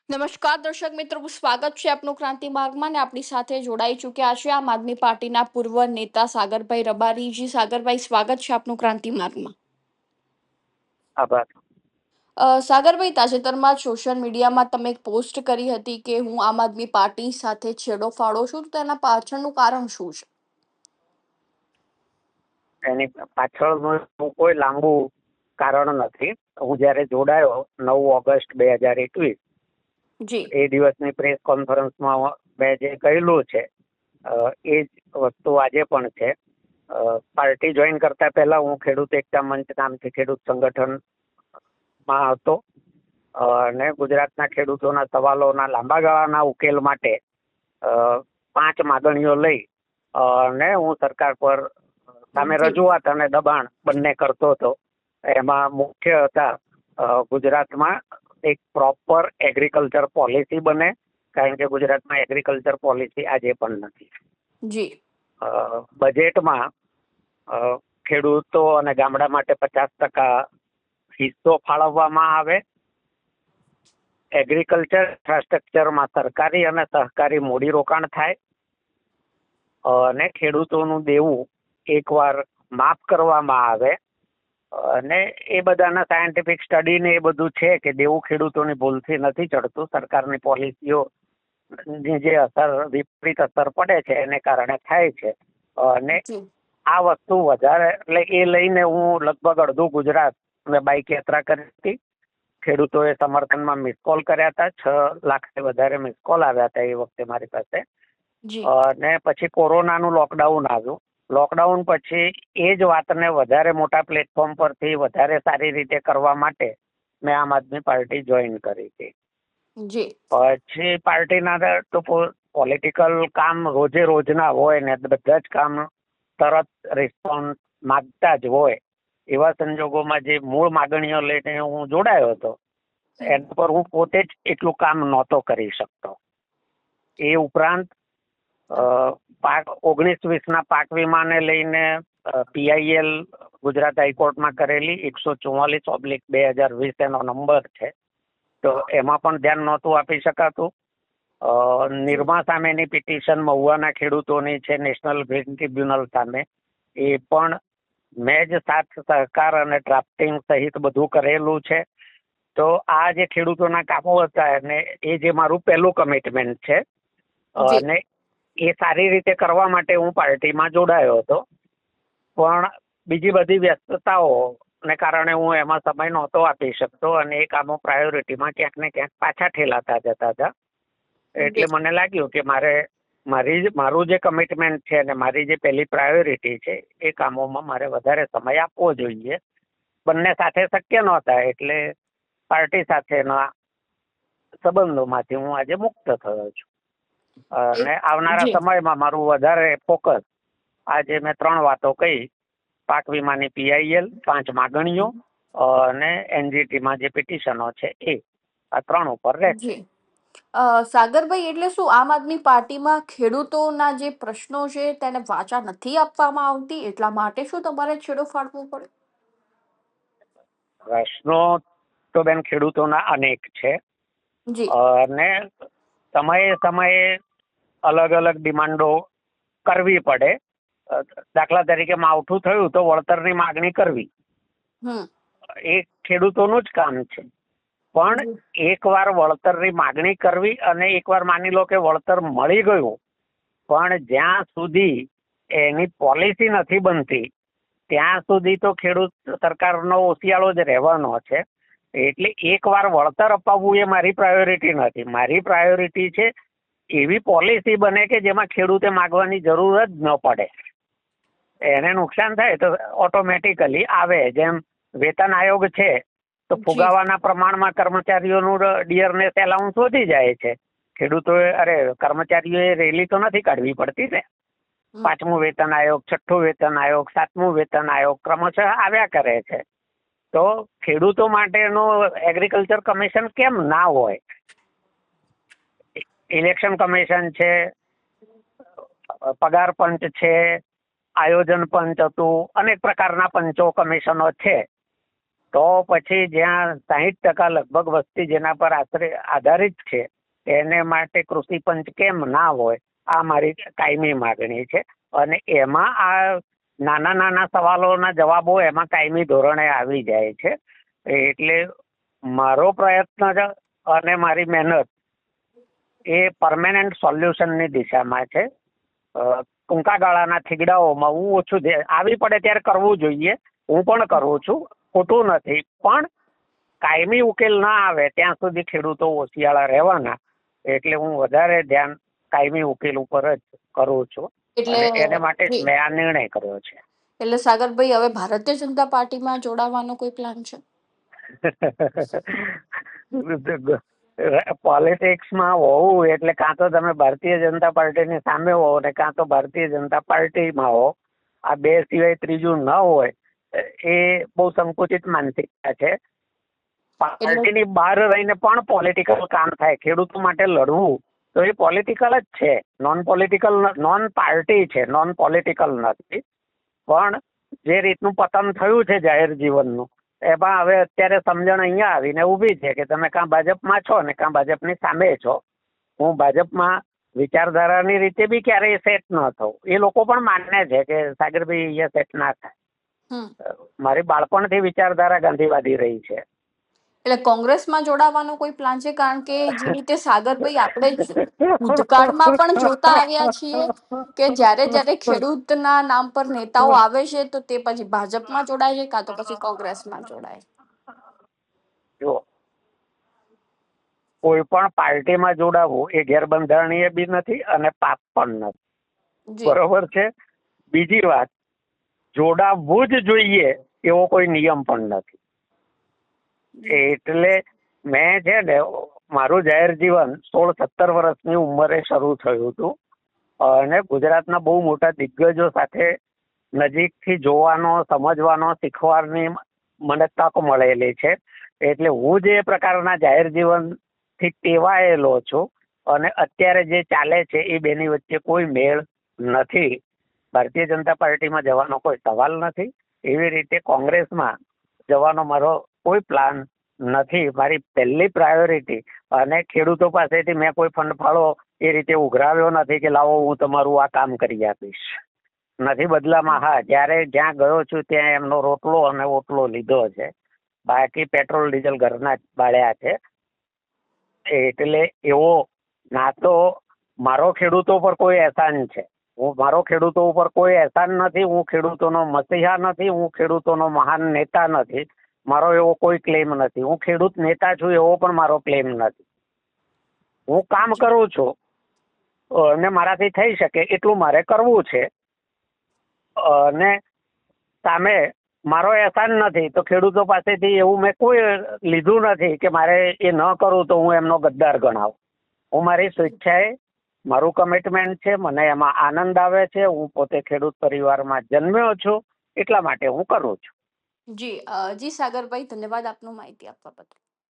નમસ્કાર દર્શક મિત્રો, સ્વાગત છે આપનું ક્રાંતિ માર્ગમાં ને આપણી સાથે જોડાઈ ચૂક્યા છે આમ આદમી પાર્ટીના પૂર્વ નેતા સાગરભાઈ રબારીજી. સાગરભાઈ, સ્વાગત છે આપનું ક્રાંતિ માર્ગમાં. આભાર. સાગરભાઈ, તાજેતરમાં સોશિયલ મીડિયામાં તમે એક પોસ્ટ કરી હતી કે હું આમ આદમી પાર્ટી સાથે છેડો ફાડો છું, તો તેના પાછળનું કારણ શું છે? એની પાછળનું કોઈ લાંબુ કારણ નથી. હું જ્યારે જોડાયો 9 ઓગસ્ટ 2021 જી. એ દિવસની પ્રેસ કોન્ફરન્સમાં મેં જે કહેલું છે એ જ વસ્તુ આજે પણ છે. પાર્ટી જોઈન કરતા પહેલા હું ખેડૂત એકતા મંચ નામથી ખેડૂત સંગઠનમાં હતો અને ગુજરાતના ખેડૂતોના સવાલોના લાંબા ગાળાના ઉકેલ માટે 5 માગણીઓ લઈ અને હું સરકાર પર સામે જી. રજૂઆત અને દબાણ બંને કરતો હતો. એમાં મુખ્ય હતા ગુજરાતમાં એક પ્રોપર એગ્રીકલ્ચર પોલિસી બને, કારણ કે ગુજરાતમાં એગ્રીકલ્ચર પોલિસી આજે પણ નથી. જી. બજેટમાં ખેડૂતો અને ગામડા માટે 50% હિસ્સો ફાળવવામાં આવે. એગ્રીકલ્ચર ઇન્ફ્રાસ્ટ્રક્ચરમાં સરકારી અને સહકારી મૂડીરોકાણ થાય અને ખેડૂતોનું દેવું એકવાર માફ કરવામાં આવે. અને એ બધાના સાયન્ટિફિક સ્ટડી ને એ બધું છે કે દેવું ખેડૂતોની ભૂલથી નથી ચડતું, સરકારની પોલિસીઓ જે અસર વિપરીત અસર પડે છે એને કારણે થાય છે. અને જી. આ વસ્તુ વધારે એટલે એ લઈને હું લગભગ અડધું ગુજરાત મેં બાઇક યાત્રા કરી હતી. ખેડૂતોએ સમર્થનમાં મિસકોલ કર્યા હતા. 6 લાખથી વધારે મિસકોલ આવ્યા હતા એ વખતે મારી પાસે. જી. અને પછી કોરોનાનું લોકડાઉન આવ્યું. લોકડાઉન પછી એ જ વાતને વધારે મોટા પ્લેટફોર્મ પરથી વધારે સારી રીતે કરવા માટે મેં આમ આદમી પાર્ટી જોઈન કરી હતી. જી. પછી પાર્ટીના તો પોલિટિકલ કામ રોજે રોજના હોય ને બધા જ કામ તરત રિસ્પોન્સ માગતા જ હોય. એવા સંજોગોમાં જે મૂળ માગણીઓ લઈને હું જોડાયો હતો એના પર હું પોતે જ એટલું કામ નહોતો કરી શકતો. એ ઉપરાંત 19-20ના પાક વીમાને લઈને PIL ગુજરાત હાઈકોર્ટમાં કરેલી 144/2020 એનો નંબર છે, તો એમાં પણ ધ્યાન નહોતું આપી શકાતું. નિરમા સામેની પિટિશન મહુવાના ખેડૂતોની છે નેશનલ ગ્રીન ટ્રિબ્યુનલ સામે, એ પણ મેં જ સાથ સહકાર અને ડ્રાફ્ટિંગ સહિત બધું કરેલું છે. તો આ જે ખેડૂતોના કામો હતા અને એ જે મારું પહેલું કમિટમેન્ટ છે અને એ સારી રીતે કરવા માટે હું પાર્ટીમાં જોડાયો હતો. પણ બીજી બધી વ્યસ્તતાઓ ને કારણે હું એમાં સમય નહોતો આપી શકતો અને એ કામો પ્રાયોરિટીમાં ક્યાંક ને ક્યાંક પાછા ઠેલાતા જતા હતા. એટલે મને લાગ્યું કે મારું જે કમિટમેન્ટ છે અને મારી જે પહેલી પ્રાયોરિટી છે એ કામોમાં મારે વધારે સમય આપવો જોઈએ. બંને સાથે શક્ય નહોતા એટલે પાર્ટી સાથેના સંબંધોમાંથી હું આજે મુક્ત થયો છું. અને આવનારા જી. સમયમાં મારું વધારે ફોકસ આજે મેં 3 વાતો કહી: પાક વીમાની PIL, 5 માગણીઓ અને NGTમાં જે પિટિશનો છે એ, આ 3 ઉપર રહેશે. જી. સાગરભાઈ, એટલે શું આમ આદમી પાર્ટીમાં ખેડૂતોના જે પ્રશ્નો છે તેને વાચા નથી આપવામાં આવતી, એટલા માટે શું તમારે છેડો ફાડવો પડે? પ્રશ્નો તો બેન ખેડૂતોના અનેક છે જી. અને સમયે સમયે અલગ અલગ ડિમાન્ડો કરવી પડે. દાખલા તરીકે માવઠું થયું તો વળતરની માગણી કરવી હમ. એ ખેડૂતોનું જ કામ છે. પણ જી. એકવાર વળતરની માગણી કરવી અને એકવાર માની લો કે વળતર મળી ગયું, પણ જ્યાં સુધી એની પોલિસી નથી બનતી ત્યાં સુધી તો ખેડૂત સરકારનો ઓશિયાળો જ રહેવાનો છે. એટલે એકવાર વળતર અપાવવું એ મારી પ્રાયોરિટી નથી. મારી પ્રાયોરિટી છે એવી પોલિસી બને કે જેમાં ખેડૂતે માગવાની જરૂર જ ન પડે. એને નુકસાન થાય તો ઓટોમેટિકલી આવે. જેમ વેતન આયોગ છે તો જી. ફુગાવાના પ્રમાણમાં કર્મચારીઓનું ડિયરનેસ એલાઉન્સ વધી જાય છે. કર્મચારીઓએ રેલી તો નથી કાઢવી પડતી ને. 5મું વેતન આયોગ, 6થું વેતન આયોગ, 7મું વેતન આયોગ ક્રમશઃ આવ્યા કરે છે. તો ખેડૂતો માટેનું એગ્રીકલ્ચર કમિશન કેમ ના હોય? ઇલેક્શન કમિશન છે, પગાર પંચ છે, આયોજન પંચ હતું, અનેક પ્રકારના પંચો કમિશનો છે. તો પછી જ્યાં 60% લગભગ વસ્તી જેના પર આધારિત છે એને માટે કૃષિ પંચ કેમ ના હોય, આ મારી કાયમી માગણી છે. અને એમાં આ નાના નાના સવાલોના જવાબો એમાં કાયમી ધોરણે આવી જાય છે. એટલે મારો પ્રયત્ન છે અને મારી મહેનત એ પરમેનન્ટ સોલ્યુશનની દિશામાં છે. ટૂંકા ગાળાના થીગડાઓમાં હું ઓછું આવી પડે ત્યારે કરવું જોઈએ. હું પણ કરું છું, ખોટું નથી. પણ કાયમી ઉકેલ ના આવે ત્યાં સુધી ખેડૂતો હોશિયાળા રહેવાના. એટલે હું વધારે ધ્યાન કાયમી ઉકેલ ઉપર જ કરું છું. એટલે અને એને માટે જ જી, મેં આ નિર્ણય કર્યો છે. એટલે સાગરભાઈ હવે ભારતીય જનતા પાર્ટીમાં જોડાવાનો કોઈ પ્લાન છે? પોલિટિક્સમાં હોવું એટલે કાં તો તમે ભારતીય જનતા પાર્ટીની સામે હો ને કાં તો ભારતીય જનતા પાર્ટીમાં હો. આ બે સિવાય ત્રીજું ન હોય એ બહુ સંકુચિત માનસિકતા છે. એટલે પાર્ટીની બહાર રહીને પણ પોલિટિકલ કામ થાય. ખેડૂતો માટે લડવું તો એ પોલિટિકલ જ છે. નોન પાર્ટી છે, નોન પોલિટિકલ નથી. પણ જે રીતનું પતન થયું છે જાહેર જીવનનું, એમાં હવે અત્યારે સમજણ અહીંયા આવીને ઊભી છે કે તમે કાં ભાજપમાં છો ને કાં ભાજપની સામે છો. હું ભાજપમાં વિચારધારાની રીતે બી ક્યારેય સેટ ન થવું. એ લોકો પણ માને છે કે સાગરભાઈ અહીંયા સેટ ના થાય. હમ મારી બાળપણથી વિચારધારા ગાંધીવાદી રહી છે. એટલે કોંગ્રેસમાં જોડાવાનો કોઈ પ્લાન છે? કારણ કે જે રીતે સાગરભાઈ આપણે ભૂતકાળમાં પણ જોતા આવ્યા છીએ કે જ્યારે જ્યારે ખેડૂતના નામ પર નેતાઓ આવે છે તો તે પછી ભાજપમાં જોડાય છે કાં તો પછી કોંગ્રેસમાં જોડાય. જો કોઈ પણ પાર્ટીમાં જોડાવવું એ ગેરબંધારણીય બી નથી અને પાપ પણ નથી. જી બરોબર છે. બીજી વાત, જોડાવવું જ જોઈએ એવો કોઈ નિયમ પણ નથી. એટલે મેં છે ને મારું જાહેર જીવન 16-17 વર્ષની ઉંમરે શરૂ થયું હતું. અને ગુજરાતના બહુ મોટા દિગ્ગજો સાથે નજીકથી જોવાનો, સમજવાનો, શીખવાની મને તક મળેલી છે. એટલે હું જે પ્રકારના જાહેર જીવનથી ટેવાયેલો છું અને અત્યારે જે ચાલે છે એ બેની વચ્ચે કોઈ મેળ નથી. ભારતીય જનતા પાર્ટીમાં જવાનો કોઈ સવાલ નથી. એવી રીતે કોંગ્રેસમાં જવાનો મારો કોઈ પ્લાન નથી. મારી પહેલી પ્રાયોરિટી, અને ખેડૂતો પાસેથી મેં કોઈ ફંડ ફાળો એ રીતે ઉઘરાવ્યો નથી કે લાવો હું તમારું આ કામ કરી આપીશ. નથી. બદલામાં હા, જ્યાં ગયો છું ત્યાં એમનો રોટલો અને ઓટલો લીધો છે. બાકી પેટ્રોલ ડીઝલ ઘરના જ બાળ્યા છે. એટલે એવો ના તો મારો ખેડૂતો પર કોઈ અહેસાન છે. મારો ખેડૂતો ઉપર કોઈ અહેસાન નથી. હું ખેડૂતોનો મસીહા નથી. હું ખેડૂતોનો મહાન નેતા નથી. મારો એવો કોઈ ક્લેમ નથી. હું ખેડૂત નેતા છું એવો પણ મારો ક્લેમ નથી. હું કામ કરું છું અને મારાથી થઈ શકે એટલું મારે કરવું છે. અને સામે મારો અહેસાન નથી તો ખેડૂતો પાસેથી એવું મેં કોઈ લીધું નથી કે મારે એ ન કરું તો હું એમનો ગદ્દાર ગણાવું. હું મારી સ્વેચ્છાએ, મારું કમિટમેન્ટ છે, મને એમાં આનંદ આવે છે. હું પોતે ખેડૂત પરિવારમાં જન્મ્યો છું એટલા માટે હું કરું છું. જી જી સાગરભાઈ, ધન્યવાદ આપનો માહિતી આપવા બદલ.